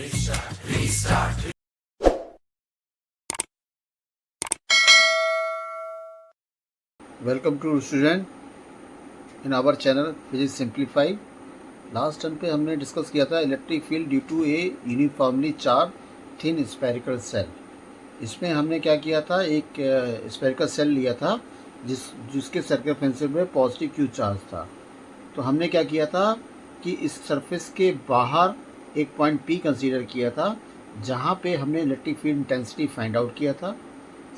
Welcome to student in our channel physics simplify. Last time पे हमने discuss किया था electric field due to a uniformly charge thin spherical shell. इसमें हमने क्या किया था, एक स्फेरिकल सेल लिया था जिसके सर्कमफेरेंस में पॉजिटिव क्यू चार्ज था। तो हमने क्या किया था कि इस सरफेस के बाहर एक पॉइंट पी कंसीडर किया था, जहाँ पे हमने electric field intensity find out किया था,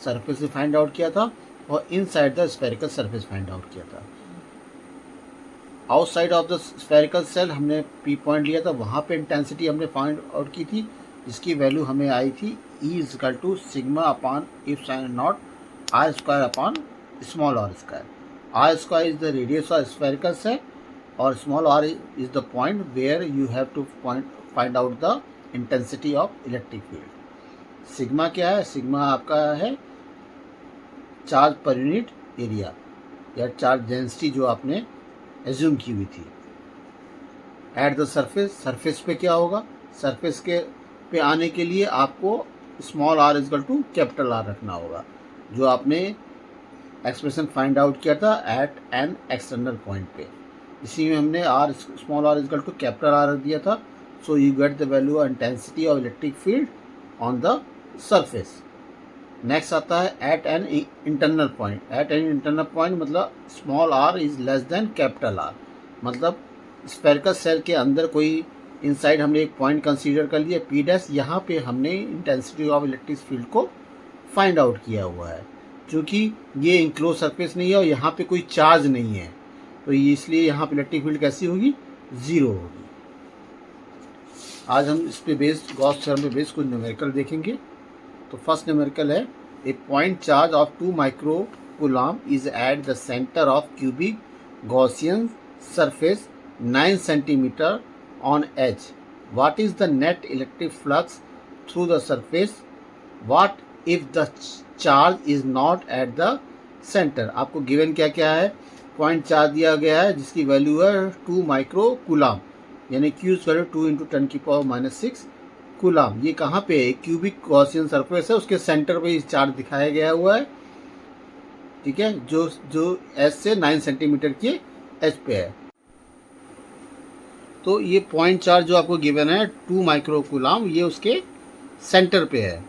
सरफेस से फाइंड आउट किया था और inside the spherical surface find out किया था। Outside of the spherical shell हमने पी पॉइंट लिया था, वहाँ पे इंटेंसिटी हमने फाइंड आउट की थी, जिसकी वैल्यू हमें आई थी E = sigma upon epsilon not R square upon small r square. R square is the radius of spherical shell और small r is the point where you have to find out the intensity of electric field. Sigma क्या है? Sigma आपका है charge per unit area या charge density जो आपने assume की हुई थी। एट द सरफेस, सरफेस पे क्या होगा? सरफेस के पे आने के लिए आपको स्मॉल r = कैपिटल R रखना होगा, जो आपने एक्सप्रेशन फाइंड आउट किया था एट एन एक्सटर्नल पॉइंट पे। इसी में हमने स्मॉल r = कैपिटल R रख दिया था। So you get the value of intensity of electric field on the surface. Next आता है at an internal point. At an internal point मतलब small r is less than capital R, मतलब spherical shell के अंदर कोई inside हमने एक point consider कर लिया P', यहाँ पे हमने इंटेंसिटी ऑफ इलेक्ट्रिक फील्ड को फाइंड आउट किया हुआ है। क्योंकि ये इंक्लोज सरफेस नहीं है और यहाँ पे कोई चार्ज नहीं है, तो इसलिए यहाँ पे इलेक्ट्रिक फील्ड कैसी होगी? 0 होगी। आज हम इस पे बेस्ड गॉस थ्योरम पे बेस्ड कुछ न्यूमेरिकल देखेंगे। तो फर्स्ट न्यूमेरिकल है, a point charge of 2 micro coulomb is at the centre of cubic Gaussian surface 9 centimetre on each. What is the net electric flux through the surface? What if the charge is not at the centre? आपको given क्या क्या है? Point charge दिया गया है जिसकी value है 2 micro coulomb, यानी Q = 2 × 10⁻⁶ कूलम। ये कहाँ पे है? क्यूबिक गॉसियन सरफेस है, उसके सेंटर पे चार्ज दिखाया गया हुआ है, ठीक है, जो S से 9 सेंटीमीटर के एच पे है। तो ये पॉइंट चार्ज जो आपको गिवन है 2 माइक्रो कूलम, ये उसके सेंटर पे है।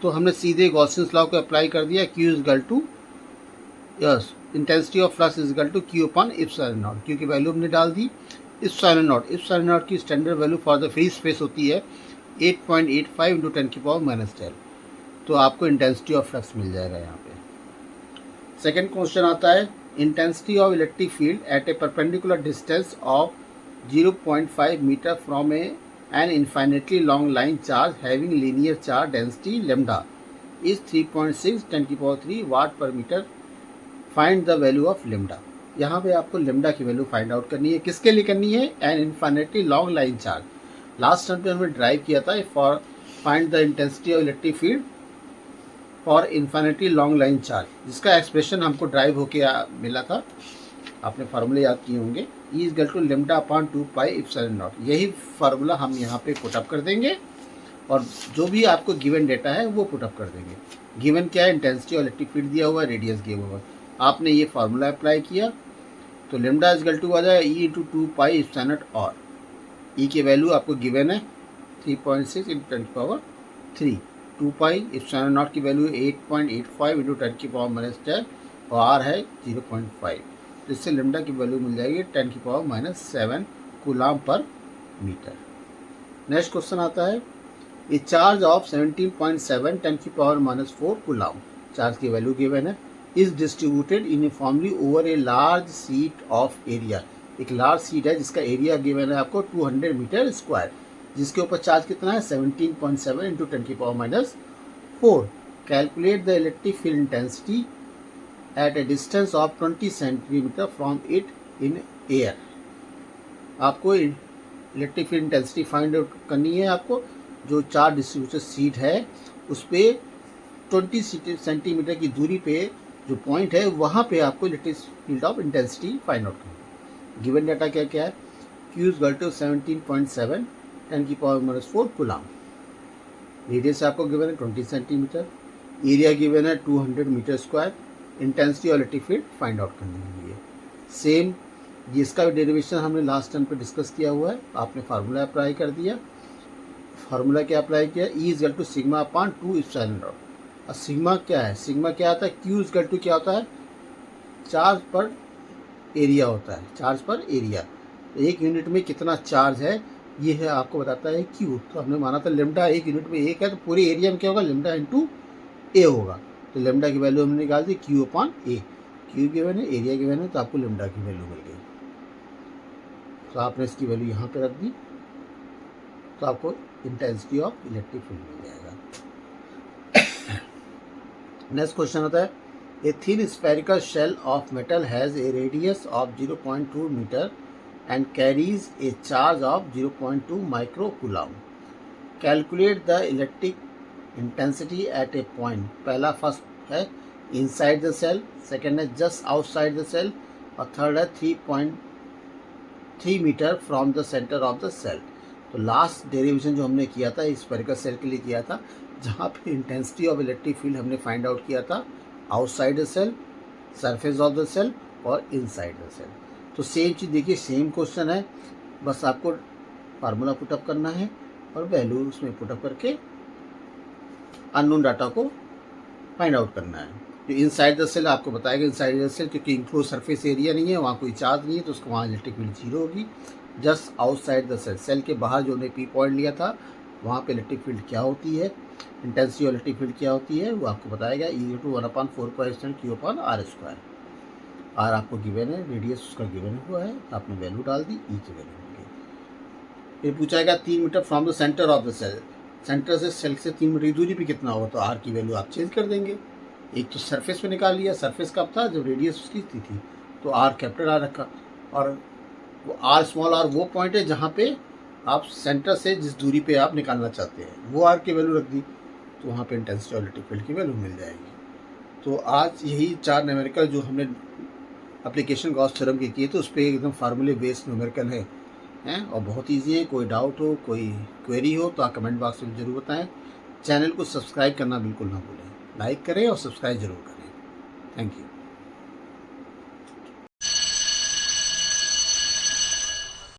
तो हमने सीधे गॉसियंस लॉ को अप्लाई कर दिया। Q = intensity of flux = Q upon epsilon not. Q की वैल्यू हमने डाल दी। एप्सिलॉन नॉट की standard value for the free space होती है 8.85 × 10⁻10। तो आपको इंटेंसिटी ऑफ फ्लक्स मिल जाएगा यहाँ पे। सेकेंड क्वेश्चन आता है, intensity of electric field at a perpendicular distance of 0.5 metre from an infinitely long line charge having linear charge density lambda is 3.6 × 10⁻³ watt per meter. Find the value of lambda. यहाँ पे आपको lambda की value find out करनी है। किसके लिए करनी है? an infinitely long line charge. Last time पे हमने ड्राइव किया था for find the intensity of electric field for infinity long line charge, जिसका एक्सप्रेशन हमको ड्राइव होके मिला था। आपने फार्मूले याद किए होंगे, E = λ/2πε0। यही फार्मूला हम यहाँ पे पुटअप कर देंगे और जो भी आपको गिवन डेटा है वो पुटअप कर देंगे। गिवन क्या है? इंटेंसिटी ऑफ इलेक्ट्रिक फील्ड दिया हुआ है, रेडियस दिया हुआ है। आपने ये फार्मूला अप्लाई किया तो λ = आ जाएगा E × 2πε0। E की वैल्यू आपको गिवन है 3.6 × 10⁻³ 2πε0 की वैल्यू 8.85 × 10⁻10 और R है 0.5। तो इससे लैम्डा की वैल्यू मिल जाएगी 10⁻7 coulomb per metre. Next question आता है, ए चार्ज ऑफ 17.7 10⁻⁴ कूलम, चार्ज की वैल्यू गिवन है, is distributed uniformly over a large sheet of area. एक लार्ज शीट है जिसका एरिया गिवन है आपको 200 मीटर स्क्वायर, जिसके ऊपर चार्ज कितना है? 17.7 × 10⁻⁴। Calculate the electric field intensity at a distance of 20 centimetre from it in air. आपको electric field intensity find out करनी है। आपको जो चार्ज डिस्ट्रीब्यूटेड शीट है उस पर 20 सेंटीमीटर की दूरी पे जो पॉइंट है वहाँ पे आपको electric field of intensity find out करनी है। गिवन डाटा क्या क्या है? Q = 17.7 10⁻⁴ coulomb. रेडियस आपको गिवन है 20 सेंटीमीटर, एरिया गिवन है 200 मीटर स्क्वायर, इंटेंसिटी और इलेक्ट्रिक फील्ड फाइंड आउट करने के लिए। सेम इसका भी डेरिवेशन हमने लास्ट टाइम पे डिस्कस किया हुआ है, आपने फार्मूला अप्लाई कर दिया। फार्मूला क्या अप्लाई किया, E is equal to sigma upon 2 epsilon naught. और सिग्मा क्या है, सिग्मा क्या आता है, Q इज इक्वल टू क्या होता है, चार्ज पर एरिया होता है, चार्ज पर एरिया। एक यूनिट में कितना चार्ज है ये है आपको बताता है Q। तो हमने माना था लेमडा एक यूनिट में एक है, तो पूरे एरिया में क्या होगा, लेमडा इंटू ए होगा। तो लेमडा की वैल्यू हमने निकाल दी Q अपान ए। Q गिवन है, एरिया गिवन है, तो आपको लेमडा की वैल्यू मिल गई। तो आपने इसकी वैल्यू यहाँ पे रख दी, तो आपको इंटेंसिटी ऑफ इलेक्ट्रिक फील्ड मिल जाएगा। नेक्स्ट क्वेश्चन होता है, a thin spherical shell of metal has a radius of 0.2 metre and carries a charge of 0.2 micro coulomb. Calculate the electric intensity at a point. पहला first है inside the shell, second है just outside the cell, और third है 3.3 metre from the centre of the cell. तो last derivation जो हमने किया था स्फेरिकल सेल के लिए किया था, जहाँ पे इंटेंसिटी ऑफ इलेक्ट्रिक फील्ड हमने फाइंड आउट किया था outside the cell, surface of the cell और इनसाइड द सेल। तो सेम चीज़ देखिए, सेम क्वेश्चन है, बस आपको फार्मूला पुटअप करना है और वैल्यू उसमें पुटअप करके अननोन डाटा को फाइंड आउट करना है। तो इनसाइड द सेल आपको बताएगा, इनसाइड द सेल क्योंकि इंक्लोज सरफेस एरिया नहीं है, वहाँ कोई चार्ज नहीं है, तो उसको वहाँ इलेक्ट्रिक फील्ड 0 होगी। Just outside the cell, cell के बाहर जो हमने पी पॉइंट लिया था वहाँ पे इलेक्ट्रिक फील्ड क्या होती है, इंटेंसिटी और इलेक्ट्रिक फील्ड क्या होती है, वो आपको बताएगा। E = 1/4 Q/r²। आर आपको गिवन है, रेडियस उसका गिवन हुआ है, आपने वैल्यू डाल दी, ई की वैल्यू मिल गई। फिर पूछाएगा 3 metre from the centre of the cell, centre से सेल से 3 मीटर की दूरी पे कितना होगा, तो आर की वैल्यू आप चेंज कर देंगे। एक तो सरफेस पे निकाल लिया, सरफेस कब था, जब रेडियस उसकी थी, तो आर कैपिटल आर रखा, और वो आर स्मॉल आर वो पॉइंट है जहाँ पे आप सेंटर से जिस दूरी पे आप निकालना चाहते हैं वो आर की वैल्यू रख दी, तो वहाँ पे इंटेंसिटी और इलेक्ट्रिक फील्ड की वैल्यू मिल जाएगी। तो आज यही 4 न्यूमेरिकल जो हमने एप्लीकेशन गॉस थ्योरम की किए, तो उस पर एकदम फार्मूले बेस्ड न्यूमेरिकल हैं और बहुत ईजी है। कोई डाउट हो, कोई क्वेरी हो तो आप कमेंट बॉक्स में ज़रूर बताएं। चैनल को सब्सक्राइब करना बिल्कुल ना भूलें, लाइक करें और सब्सक्राइब ज़रूर करें। Thank you.